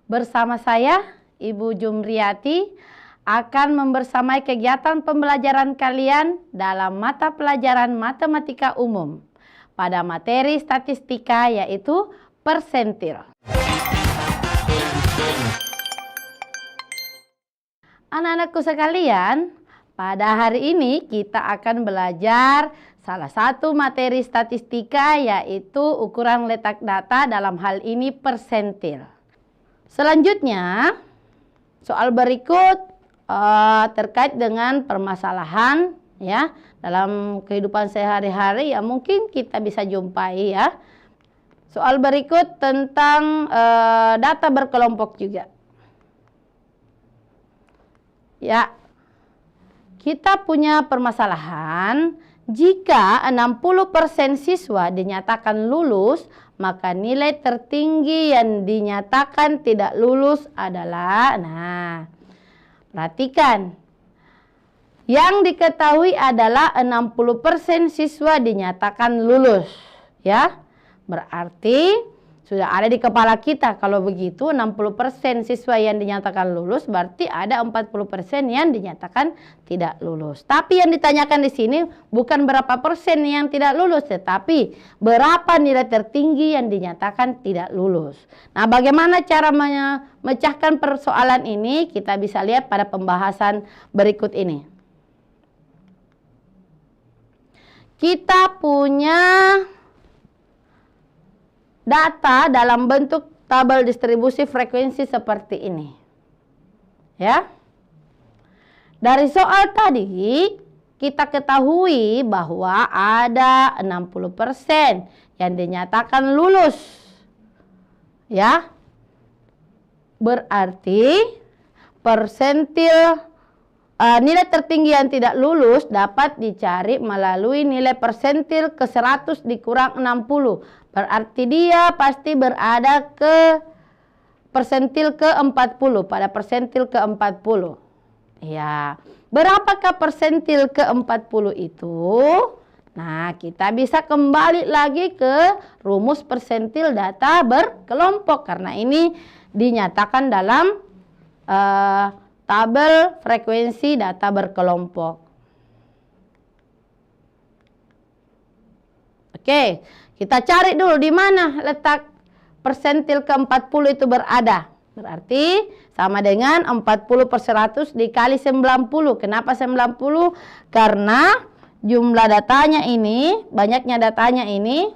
Bersama saya, Ibu Jumriyati, akan membersamai kegiatan pembelajaran kalian dalam mata pelajaran matematika umum pada materi statistika, yaitu persentil. Anak-anakku sekalian, pada hari ini kita akan belajar salah satu materi statistika, yaitu ukuran letak data, dalam hal ini persentil. Selanjutnya, soal berikut terkait dengan permasalahan ya dalam kehidupan sehari-hari yang mungkin kita bisa jumpai ya. Soal berikut tentang data berkelompok juga. Ya, kita punya permasalahan jika 60% siswa dinyatakan lulus, maka nilai tertinggi yang dinyatakan tidak lulus adalah, perhatikan, yang diketahui adalah 60% siswa dinyatakan lulus, ya. Berarti sudah ada di kepala kita, kalau begitu 60% siswa yang dinyatakan lulus, berarti ada 40% yang dinyatakan tidak lulus. Tapi yang ditanyakan di sini bukan berapa persen yang tidak lulus, tetapi berapa nilai tertinggi yang dinyatakan tidak lulus. Nah, bagaimana cara memecahkan persoalan ini? Kita bisa lihat pada pembahasan berikut ini. Kita punya data dalam bentuk tabel distribusi frekuensi seperti ini. Ya. Dari soal tadi kita ketahui bahwa ada 60% yang dinyatakan lulus. Ya. Berarti persentil nilai tertinggi yang tidak lulus dapat dicari melalui nilai persentil ke 100 dikurang 60. Berarti dia pasti berada ke persentil ke-40, pada persentil ke-40. Ya, berapakah persentil ke-40 itu? Nah, kita bisa kembali lagi ke rumus persentil data berkelompok, karena ini dinyatakan dalam tabel frekuensi data berkelompok. Oke, kita cari dulu di mana letak persentil ke-40 itu berada. Berarti sama dengan 40/100 dikali 90. Kenapa 90? Karena jumlah datanya ini, banyaknya datanya ini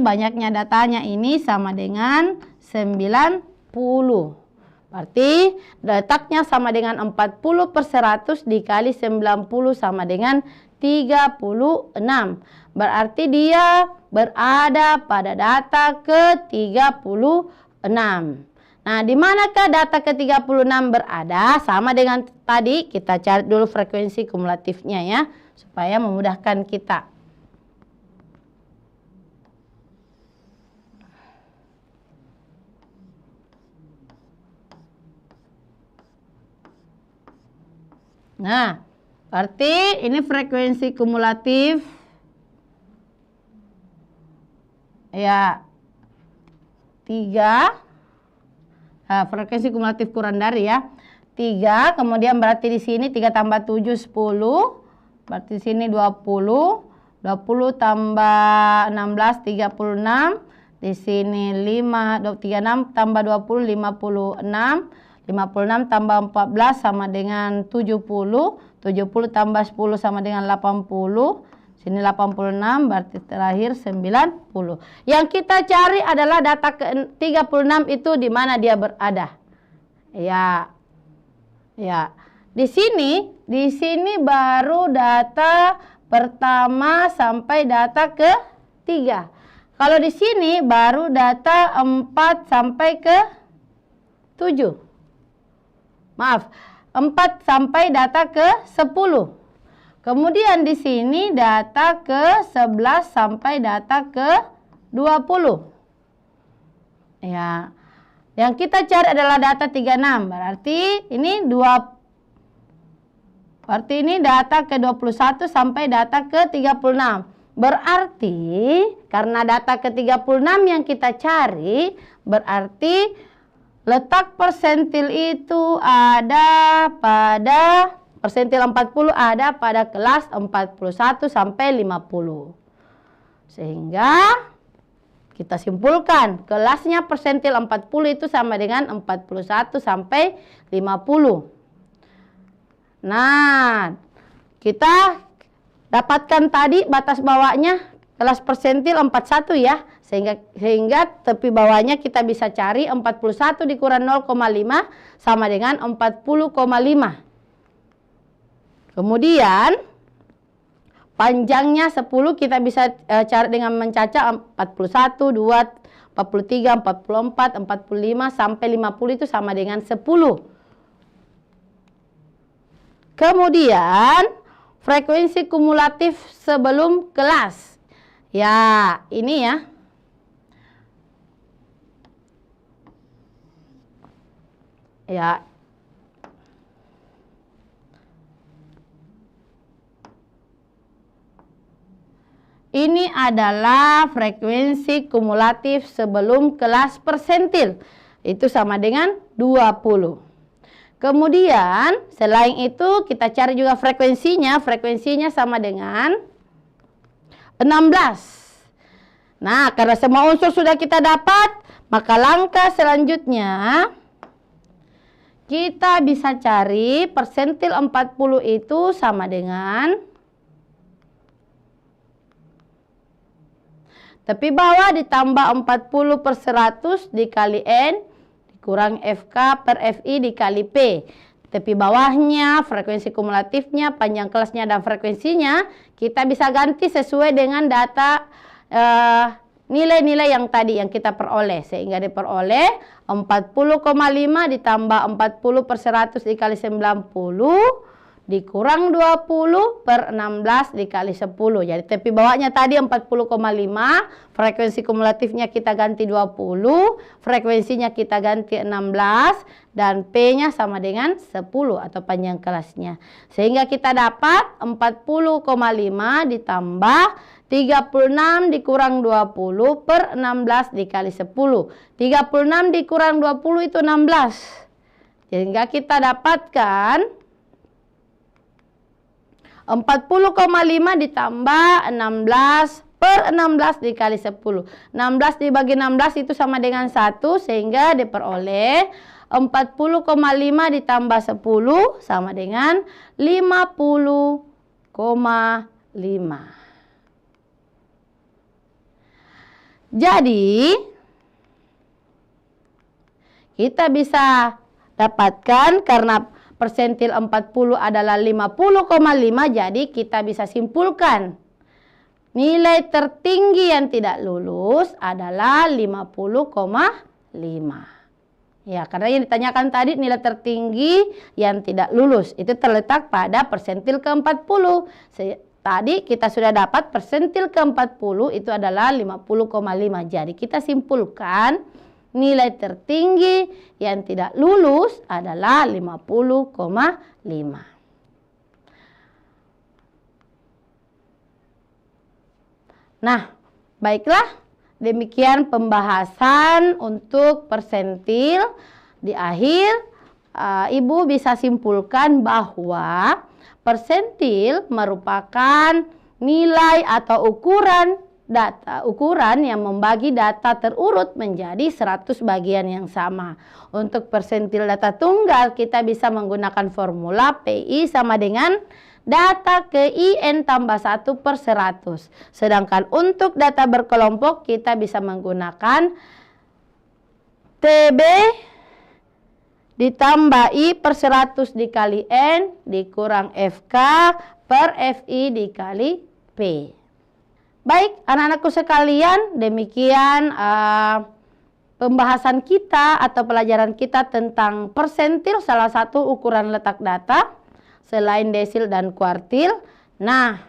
banyaknya datanya ini sama dengan 90. Berarti letaknya sama dengan 40/100 dikali 90 sama dengan 36. Berarti dia berada pada data ke-36. Nah, di manakah data ke-36 berada? Sama dengan tadi, kita cari dulu frekuensi kumulatifnya ya, supaya memudahkan kita. Nah, berarti ini frekuensi kumulatif ya 3. Nah, frekuensi kumulatif kurang dari ya 3, kemudian berarti di sini 3 tambah 7 10, berarti di sini 20 tambah 16 36, di sini 36 tambah 20 56 tambah 14 sama dengan 70 tambah 10 sama dengan 80, sini 86, berarti terakhir 90. Yang kita cari adalah data ke-36 itu di mana dia berada. Ya. Di sini baru data pertama sampai data ke-3. Kalau di sini baru data 4 sampai ke-7. Maaf, 4 sampai data ke-10. Kemudian di sini data ke-11 sampai data ke-20. Ya. Yang kita cari adalah data 36. Berarti ini Berarti ini data ke-21 sampai data ke-36. Berarti karena data ke-36 yang kita cari, berarti letak persentil itu ada pada persentil 40 ada pada kelas 41 sampai 50. Sehingga kita simpulkan kelasnya persentil 40 itu sama dengan 41 sampai 50. Nah, kita dapatkan tadi batas bawahnya kelas persentil 41 ya. Sehingga tepi bawahnya kita bisa cari 41 dikurang 0,5 sama dengan 40,5. Kemudian panjangnya 10 kita bisa cari dengan mencacak 41, 2, 43, 44, 45 sampai 50 itu sama dengan 10. Kemudian frekuensi kumulatif sebelum kelas. Ya, ini ya. Ya. Ini adalah frekuensi kumulatif sebelum kelas persentil. Itu sama dengan 20. Kemudian selain itu kita cari juga frekuensinya. Frekuensinya sama dengan 16. Nah, karena semua unsur sudah kita dapat, maka langkah selanjutnya kita bisa cari persentil 40 itu sama dengan tepi bawah ditambah 40 per 100 dikali N dikurang FK per FI dikali P. Tepi bawahnya, frekuensi kumulatifnya, panjang kelasnya, dan frekuensinya kita bisa ganti sesuai dengan data nilai-nilai yang tadi yang kita peroleh. Sehingga diperoleh 40,5 ditambah 40 per 100 dikali 90 dikurang 20 per 16 dikali 10. Jadi tepi bawahnya tadi 40,5, frekuensi kumulatifnya kita ganti 20, frekuensinya kita ganti 16, dan P-nya sama dengan 10 atau panjang kelasnya. Sehingga kita dapat 40,5 ditambah 36 dikurang 20 per 16 dikali 10. 36 dikurang 20 itu 16. Sehingga kita dapatkan 40,5 ditambah 16 per 16 dikali 10. 16 dibagi 16 itu sama dengan 1, sehingga diperoleh 40,5 ditambah 10 sama dengan 50,5. Jadi kita bisa dapatkan karena persentil 40 adalah 50,5, jadi kita bisa simpulkan nilai tertinggi yang tidak lulus adalah 50,5. Ya, karena yang ditanyakan tadi nilai tertinggi yang tidak lulus itu terletak pada persentil ke-40. Tadi kita sudah dapat persentil ke-40 itu adalah 50,5. Jadi kita simpulkan nilai tertinggi yang tidak lulus adalah 50,5. Nah, baiklah, demikian pembahasan untuk persentil. Di akhir, Ibu bisa simpulkan bahwa persentil merupakan nilai atau ukuran yang membagi data terurut menjadi 100 bagian yang sama. Untuk persentil data tunggal kita bisa menggunakan formula PI sama dengan data ke IN tambah 1 per 100. Sedangkan untuk data berkelompok kita bisa menggunakan TB ditambah I per 100 dikali N dikurang FK per FI dikali P. Baik, anak-anakku sekalian, demikian pembahasan kita atau pelajaran kita tentang persentil, salah satu ukuran letak data selain desil dan kuartil. Nah,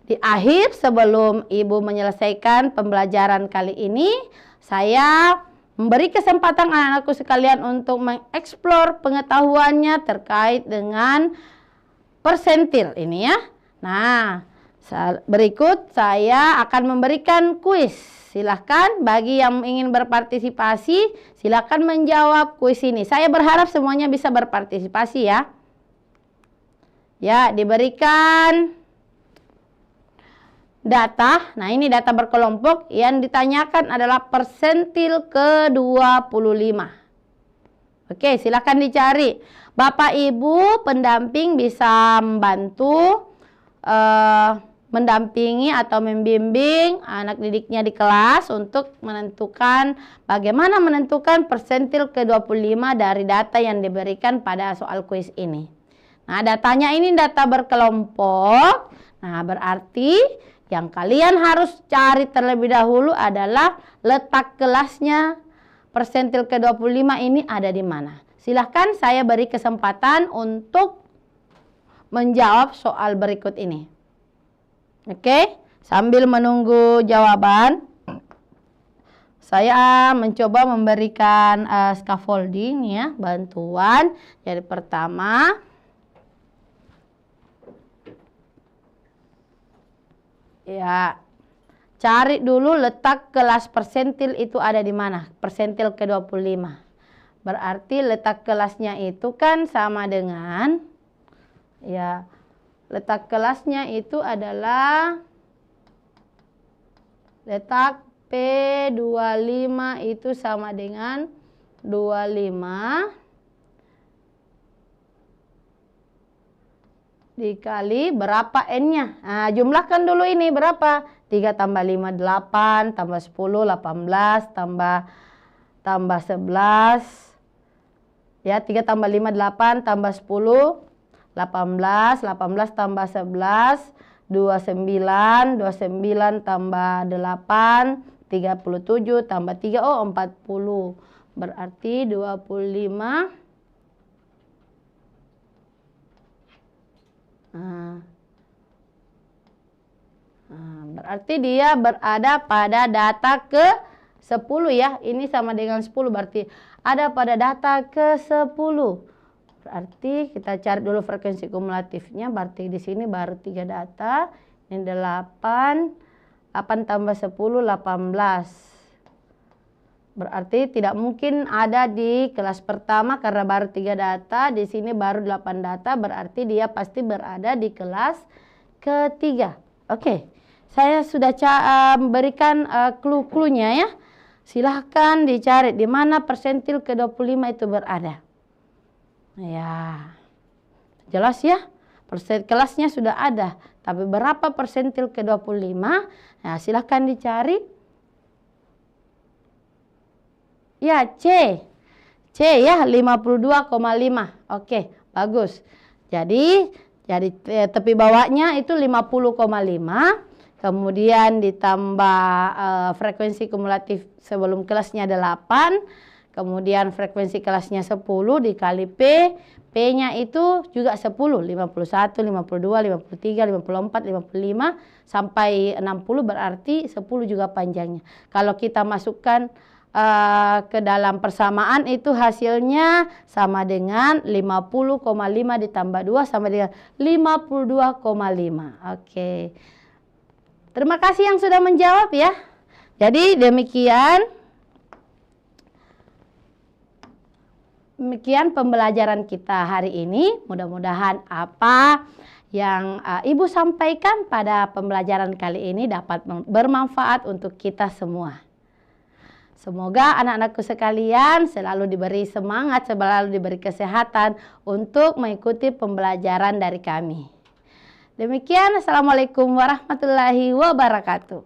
di akhir sebelum Ibu menyelesaikan pembelajaran kali ini, saya memberi kesempatan anak-anakku sekalian untuk mengeksplor pengetahuannya terkait dengan persentil ini ya. Nah, Berikut saya akan memberikan kuis. Silahkan bagi yang ingin berpartisipasi, silahkan menjawab kuis ini. Saya berharap semuanya bisa berpartisipasi ya. Ya, diberikan data. Nah, ini data berkelompok. Yang ditanyakan adalah persentil ke-25. Oke, silahkan dicari. Bapak Ibu pendamping bisa membantu mendampingi atau membimbing anak didiknya di kelas untuk menentukan bagaimana menentukan persentil ke-25 dari data yang diberikan pada soal kuis ini. Nah, datanya ini data berkelompok. Nah, berarti yang kalian harus cari terlebih dahulu adalah letak kelasnya persentil ke-25 ini ada di mana. Silahkan saya beri kesempatan untuk menjawab soal berikut ini. Oke, sambil menunggu jawaban, saya mencoba memberikan scaffolding ya, bantuan. Jadi pertama, ya, cari dulu letak kelas persentil itu ada di mana. Persentil ke-25. Berarti letak kelasnya itu kan sama dengan, ya, letak kelasnya itu adalah letak P25 itu sama dengan 25 dikali berapa N-nya. Nah, jumlahkan dulu ini berapa? 3 tambah 5, 8, tambah 10, 18, tambah 11. Ya, 3 tambah 5, 8, tambah 10, 18, 18 tambah 11, 29, 29 tambah 8, 37 tambah 3, 40. Berarti 25. Berarti dia berada pada data ke-10 ya. Ini sama dengan 10, berarti ada pada data ke-10. Berarti kita cari dulu frekuensi kumulatifnya. Berarti di sini baru 3 data. Ini 8. 8 tambah 10, 18. Berarti tidak mungkin ada di kelas pertama karena baru 3 data. Di sini baru 8 data. Berarti dia pasti berada di kelas ketiga. Oke. Saya sudah berikan clue-cluenya ya. Silahkan dicari di mana persentil ke-25 itu berada. Ya, jelas ya. Kelasnya sudah ada. Tapi berapa persentil ke-25? Nah, silahkan dicari. Ya, C ya, 52,5. Oke, bagus. Jadi tepi bawahnya itu 50,5. Kemudian ditambah frekuensi kumulatif sebelum kelasnya 8. Kemudian frekuensi kelasnya 10 dikali P. P-nya itu juga 10. 51, 52, 53, 54, 55 sampai 60 berarti 10 juga panjangnya. Kalau kita masukkan ke dalam persamaan itu hasilnya sama dengan 50,5 ditambah 2 sama dengan 52,5. Oke. Terima kasih yang sudah menjawab ya. Jadi demikian pembelajaran kita hari ini. Mudah-mudahan apa yang Ibu sampaikan pada pembelajaran kali ini dapat bermanfaat untuk kita semua. Semoga anak-anakku sekalian selalu diberi semangat, selalu diberi kesehatan untuk mengikuti pembelajaran dari kami. Demikian, Assalamualaikum warahmatullahi wabarakatuh.